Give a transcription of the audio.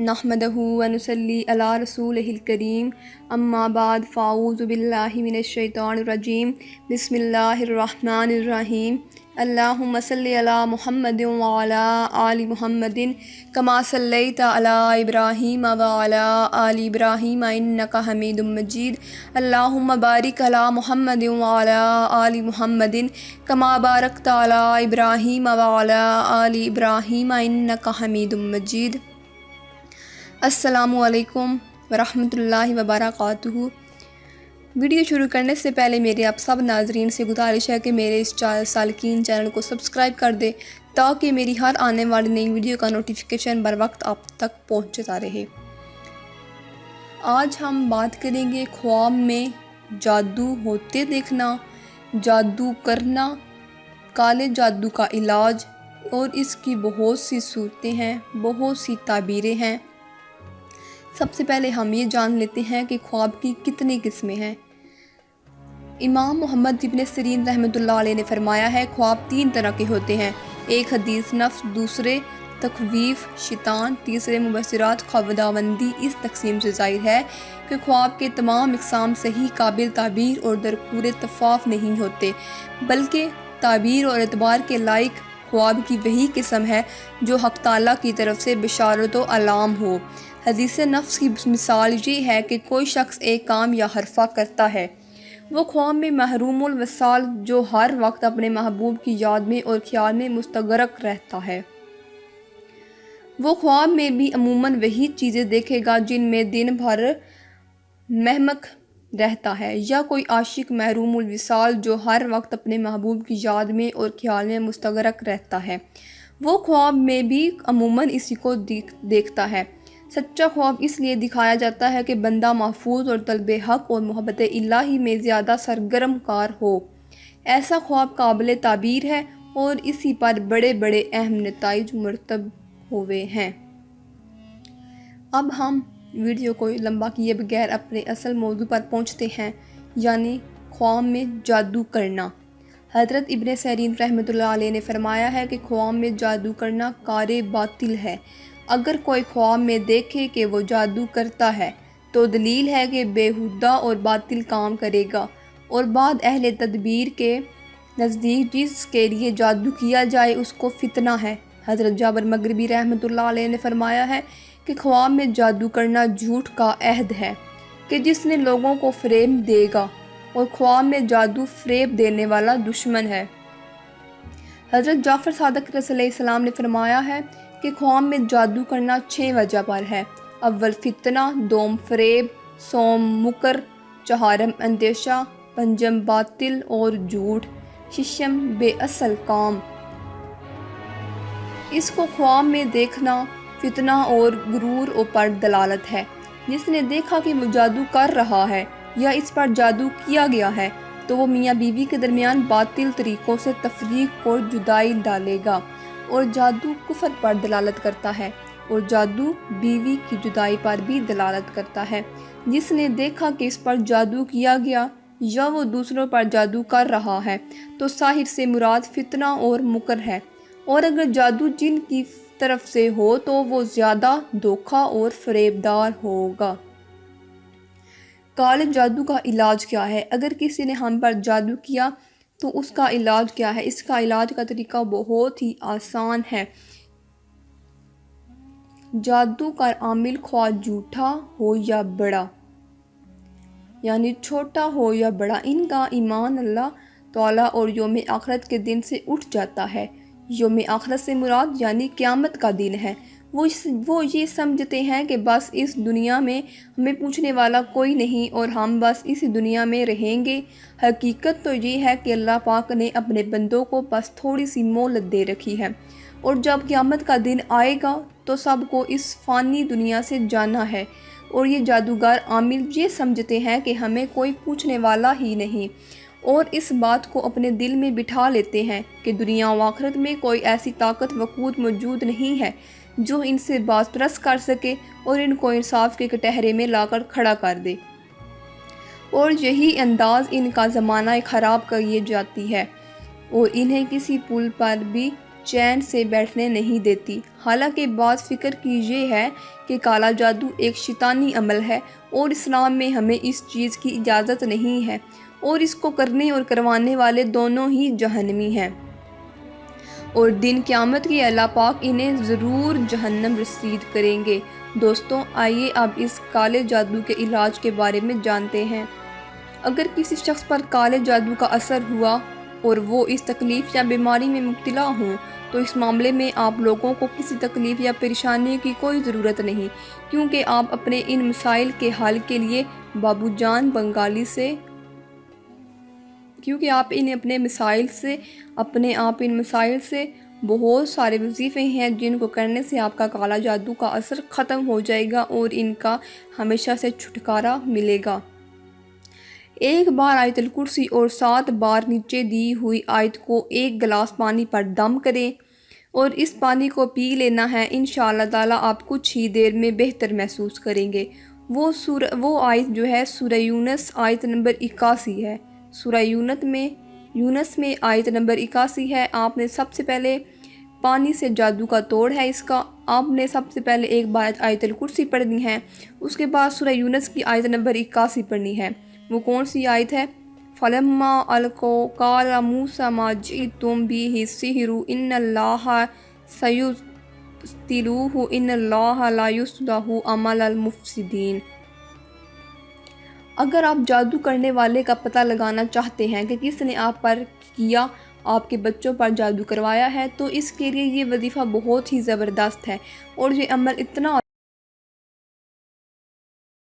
نحمدہ ونصلی علی رسولہ الکریم اما بعد فاعوذ باللہ من الشیطان الرجیم بسم اللہ الرحمن الرحیم اللہم صلی علی محمد وعلی آل محمد کما صلیت علی ابراہیم وعلی آل ابراہیم انک حمید مجید اللہم بارک علی محمد وعلی آل محمد کما بارکت علی ابراہیم وعلی آل ابراہیم انک حمید مجید۔ السلام علیکم ورحمۃ اللہ وبرکاتہ۔ ویڈیو شروع کرنے سے پہلے میرے آپ سب ناظرین سے گزارش ہے کہ میرے اس سالکین چینل کو سبسکرائب کر دے تاکہ میری ہر آنے والی نئی ویڈیو کا نوٹیفیکیشن بر وقت آپ تک پہنچتا رہے۔ آج ہم بات کریں گے خواب میں جادو ہوتے دیکھنا، جادو کرنا، کالے جادو کا علاج، اور اس کی بہت سی صورتیں ہیں، بہت سی تعبیریں ہیں۔ سب سے پہلے ہم یہ جان لیتے ہیں کہ خواب کی کتنی قسمیں ہیں۔ امام محمد ابن سیرین رحمۃ اللہ علیہ نے فرمایا ہے خواب 3 طرح کے ہوتے ہیں، ایک حدیث نفس، دوسرے تخویف شیطان، تیسرے مبصرات خوداوندی۔ اس تقسیم سے ظاہر ہے کہ خواب کے تمام اقسام صحیح قابل تعبیر اور درپور اتفاق نہیں ہوتے، بلکہ تعبیر اور اعتبار کے لائق خواب کی وہی قسم ہے جو حق تعالیٰ کی طرف سے بشارت و علام ہو۔ حدیث نفس کی مثال یہ ہے کہ کوئی شخص ایک کام یا حرفہ کرتا ہے، وہ خواب میں محروم الوصال جو ہر وقت اپنے محبوب کی یاد میں اور خیال میں مستغرق رہتا ہے، وہ خواب میں بھی عموماً وہی چیزیں دیکھے گا جن میں دن بھر مہمک رہتا ہے، یا کوئی عاشق محروم الوصال جو ہر وقت اپنے محبوب کی یاد میں اور خیال میں مستغرق رہتا ہے، وہ خواب میں بھی عموماً اسی کو دیکھتا ہے۔ سچا خواب اس لیے دکھایا جاتا ہے کہ بندہ محفوظ اور طلب حق اور محبت الہی میں زیادہ سرگرم کار ہو۔ ایسا خواب قابل تعبیر ہے اور اسی پر بڑے بڑے اہم نتائج مرتب ہوئے ہیں۔ اب ہم ویڈیو کو لمبا کیے بغیر اپنے اصل موضوع پر پہنچتے ہیں، یعنی خواب میں جادو کرنا۔ حضرت ابن سیرین رحمۃ اللہ علیہ نے فرمایا ہے کہ خواب میں جادو کرنا کار باطل ہے۔ اگر کوئی خواب میں دیکھے کہ وہ جادو کرتا ہے تو دلیل ہے کہ بیہودہ اور باطل کام کرے گا، اور بعد اہل تدبیر کے نزدیک جس کے لیے جادو کیا جائے اس کو فتنہ ہے۔ حضرت جابر مغربی رحمۃ اللہ علیہ نے فرمایا ہے کہ خواب میں جادو کرنا جھوٹ کا عہد ہے کہ جس نے لوگوں کو فریب دے گا، اور خواب میں جادو فریب دینے والا دشمن ہے۔ حضرت جعفر صادق علیہ السلام نے فرمایا ہے کہ خواب میں جادو کرنا 6 وجہ پر ہے۔ اول فتنہ، دوم فریب، سوم مکر، چہارم اندیشہ، پنجم باطل اور جھوٹ، ششم بے اصل کام۔ اس کو خواب میں دیکھنا فتنہ اور غرور پر دلالت ہے۔ جس نے دیکھا کہ وہ جادو کر رہا ہے یا اس پر جادو کیا گیا ہے تو وہ میاں بیوی کے درمیان باطل طریقوں سے تفریق اور جدائی ڈالے گا، اور جادو کفر پر دلالت کرتا ہے، اور جادو بیوی کی جدائی پر بھی دلالت کرتا ہے۔ جس نے دیکھا کہ اس پر جادو کیا گیا یا وہ دوسروں پر جادو کر رہا ہے تو ساحر سے مراد فتنہ اور مکر ہے، اور اگر جادو جن کی طرف سے ہو تو وہ زیادہ دھوکہ اور فریبدار ہوگا۔ کالے جادو کا علاج کیا ہے؟ اگر کسی نے ہم پر جادو کیا تو اس کا علاج کیا ہے؟ اس کا علاج کا طریقہ بہت ہی آسان ہے۔ جادو کا عامل خواہ جھوٹا ہو یا بڑا، یعنی چھوٹا ہو یا بڑا، ان کا ایمان اللہ تعالیٰ اور یوم آخرت کے دن سے اٹھ جاتا ہے۔ یوم آخرت سے مراد یعنی قیامت کا دن ہے۔ وہ یہ سمجھتے ہیں کہ بس اس دنیا میں ہمیں پوچھنے والا کوئی نہیں اور ہم بس اسی دنیا میں رہیں گے۔ حقیقت تو یہ ہے کہ اللہ پاک نے اپنے بندوں کو بس تھوڑی سی مہلت دے رکھی ہے، اور جب قیامت کا دن آئے گا تو سب کو اس فانی دنیا سے جانا ہے، اور یہ جادوگر عامل یہ سمجھتے ہیں کہ ہمیں کوئی پوچھنے والا ہی نہیں، اور اس بات کو اپنے دل میں بٹھا لیتے ہیں کہ دنیا و آخرت میں کوئی ایسی طاقت و قوت موجود نہیں ہے جو ان سے باز پرست کر سکے اور ان کو انصاف کے کٹہرے میں لا کر کھڑا کر دے۔ اور یہی انداز ان کا زمانہ خراب کیے جاتی ہے اور انہیں کسی پل پر بھی چین سے بیٹھنے نہیں دیتی۔ حالانکہ بات فکر کی یہ ہے کہ کالا جادو ایک شیطانی عمل ہے اور اسلام میں ہمیں اس چیز کی اجازت نہیں ہے اور اس کو کرنے اور کروانے والے دونوں ہی جہنمی ہیں اور دن قیامت کی اللہ پاک انہیں ضرور جہنم رسید کریں گے۔ دوستوں، آئیے اب اس کالے جادو کے علاج کے بارے میں جانتے ہیں۔ اگر کسی شخص پر کالے جادو کا اثر ہوا اور وہ اس تکلیف یا بیماری میں مبتلا ہوں تو اس معاملے میں آپ لوگوں کو کسی تکلیف یا پریشانی کی کوئی ضرورت نہیں، کیونکہ آپ اپنے ان مسائل کے حل کے لیے بابو جان بنگالی سے بہت سارے وظیفے ہیں جن کو کرنے سے آپ کا کالا جادو کا اثر ختم ہو جائے گا اور ان کا ہمیشہ سے چھٹکارا ملے گا۔ ایک بار آیت الکرسی اور 7 بار نیچے دی ہوئی آیت کو ایک گلاس پانی پر دم کریں اور اس پانی کو پی لینا ہے۔ انشاءاللہ تعالیٰ آپ کچھ ہی دیر میں بہتر محسوس کریں گے۔ وہ آیت جو ہے سورہ یونس آیت نمبر 81 ہے۔ سورہ یونس میں آیت نمبر 81 ہے۔ آپ نے سب سے پہلے پانی سے جادو کا توڑ ہے اس کا، آپ نے سب سے پہلے ایک بار آیت الکرسی پڑھنی ہے، اس کے بعد سورہ یونس کی آیت نمبر 81 پڑھنی ہے۔ وہ کون سی آیت ہے؟ فَلَمَّا أَلْقَوْا قَالَ مُوسَىٰ مَا جِئْتُم بِهِ السِّحْرُ إِنَّ اللَّهَ سَيُبْطِلُهُ إِنَّ اللَّهَ لَا يُصْلِحُ عَمَلَ الْمُفْسِدِينَ۔ اگر آپ جادو کرنے والے کا پتہ لگانا چاہتے ہیں کہ کس نے آپ پر یا آپ کے بچوں پر جادو کروایا ہے تو اس کے لیے یہ وظیفہ بہت ہی زبردست ہے اور یہ عمل اتنا